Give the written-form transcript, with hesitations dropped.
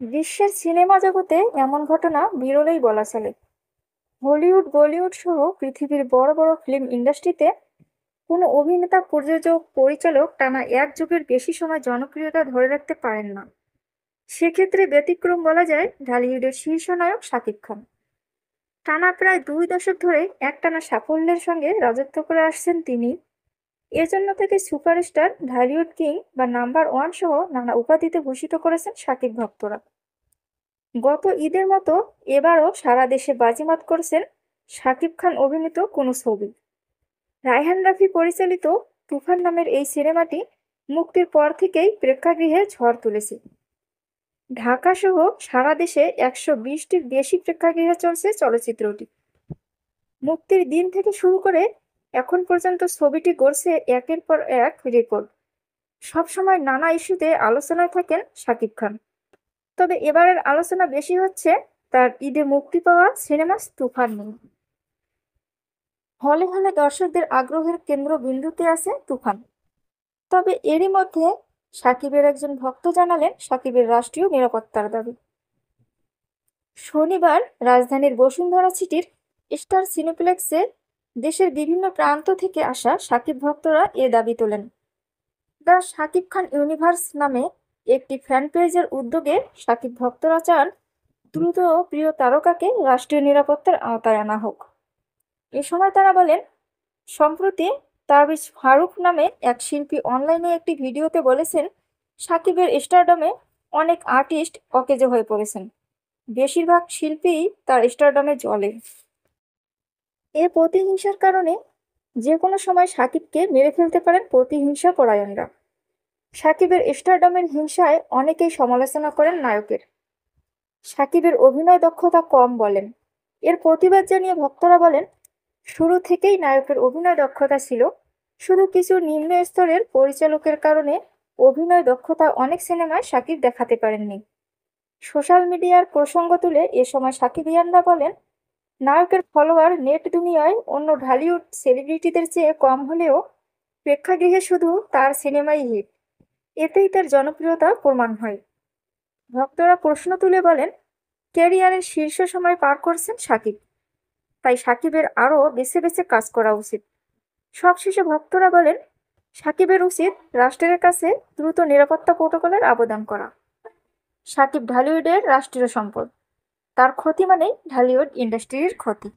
বিশ্বের সিনেমা জগতে এমন ঘটনা বিরলেই বলা চলে। হলিউড, বলিউড সহ পৃথিবীর বড় বড় ফিল্ম ইন্ডাস্ট্রিতে কোনো অভিনেতা, প্রযোজক, পরিচালক টানা এক যুগের বেশি সময় জনপ্রিয়তা ধরে রাখতে পারেন না। সেক্ষেত্রে ব্যতিক্রম বলা যায় ঢালিউডের শীর্ষ নায়ক শাকিব খান। টানা প্রায় 2 দশক ধরে একটানা সাফল্যের সঙ্গে রাজত্ব করে আসছেন তিনি। এজন্য থেকে সুপারস্টার, ঢালিউড কিং বা নাম্বার 1 সহ নানা উপাধিতে ভূষিত করেছেন শাকিব ভক্তরা। গত ঈদের মতো এবারও সারা দেশে বাজিমাত করছেন শাকিব খান অভিনীত কোনো ছবি। রায়হান রাফি পরিচালিত তুফান নামের এই সিনেমাটি মুক্তির পর থেকেই প্রেক্ষাগৃহে ঝড় তুলেছে। ঢাকা সহ সারা দেশে 120টির বেশি প্রেক্ষাগৃহে চলছে চলচ্চিত্রটি। মুক্তির দিন থেকে শুরু করে এখন পর্যন্ত ছবিটি গড়ছে একের পর এক রেকর্ড। সবসময় নানা ইস্যুতে আলোচনায় থাকেন শাকিব খান। তবে এবারের আলোচনা বেশি হচ্ছে তার ঈদে মুক্তি পাওয়া সিনেমা তুফান নিয়ে। হলে হলে দর্শকদের আগ্রহের কেন্দ্রবিন্দুতে আছে তুফান। তবে এরই মধ্যে সাকিবের একজন ভক্ত জানালেন সাকিবের রাষ্ট্রীয় নিরাপত্তার দাবি। শনিবার রাজধানীর বসুন্ধরা সিটির স্টার সিনেপ্লেক্সে দেশের বিভিন্ন প্রান্ত থেকে আসা সাকিব ভক্তরা এ দাবি তোলেন। দ্য সাকিব খান ইউনিভার্স নামে একটি ফ্যান পেজের উদ্যোগে সাকিব ভক্তরা চান দ্রুত প্রিয় তারকাকে রাষ্ট্রীয় নিরাপত্তার আওতায় আনা হোক। এ সময় তারা বলেন, সম্প্রতি তাবিজ ফারুক নামে এক শিল্পী অনলাইনে একটি ভিডিওতে বলেছেন সাকিবের স্টারডমে অনেক আর্টিস্ট অকেজো হয়ে পড়েছেন। বেশিরভাগ শিল্পীই তার স্টারডমে জ্বলে। এ প্রতিহিংসার কারণে যে কোনো সময় সাকিবকে মেরে ফেলতে পারেন প্রতিহিংসা পরায়ণরা। সাকিবের স্টারডমের হিংসায় অনেকেই সমালোচনা করেন নায়কের। সাকিবের অভিনয় দক্ষতা কম বলেন। এর প্রতিবাদ জানিয়ে ভক্তরা বলেন, শুরু থেকেই নায়কের অভিনয় দক্ষতা ছিল, শুধু কিছু নিম্ন স্তরের পরিচালকের কারণে অভিনয় দক্ষতা অনেক সিনেমায় সাকিব দেখাতে পারেননি। সোশ্যাল মিডিয়ার প্রসঙ্গ তুলে এ সময় সাকিবিয়ানরা বলেন, নায়কের ফলোয়ার নেট দুনিয়ায় অন্য ঢালিউড সেলিব্রিটিদের চেয়ে কম হলেও প্রেক্ষাগৃহে শুধু তার সিনেমাই হিট। এতেই তার জনপ্রিয়তা প্রমাণ হয়। ভক্তরা প্রশ্ন তুলে বলেন, ক্যারিয়ারের শীর্ষ সময় পার করছেন সাকিব, তাই সাকিবের আরও বেছে বেছে কাজ করা উচিত। সবশেষে ভক্তরা বলেন, সাকিবের উচিত রাষ্ট্রের কাছে দ্রুত নিরাপত্তা প্রোটোকলের আবেদন করা। সাকিব ঢালিউডের রাষ্ট্রীয় সম্পদ, তার ক্ষতি মানেই ঢালিউড ইন্ডাস্ট্রির ক্ষতি।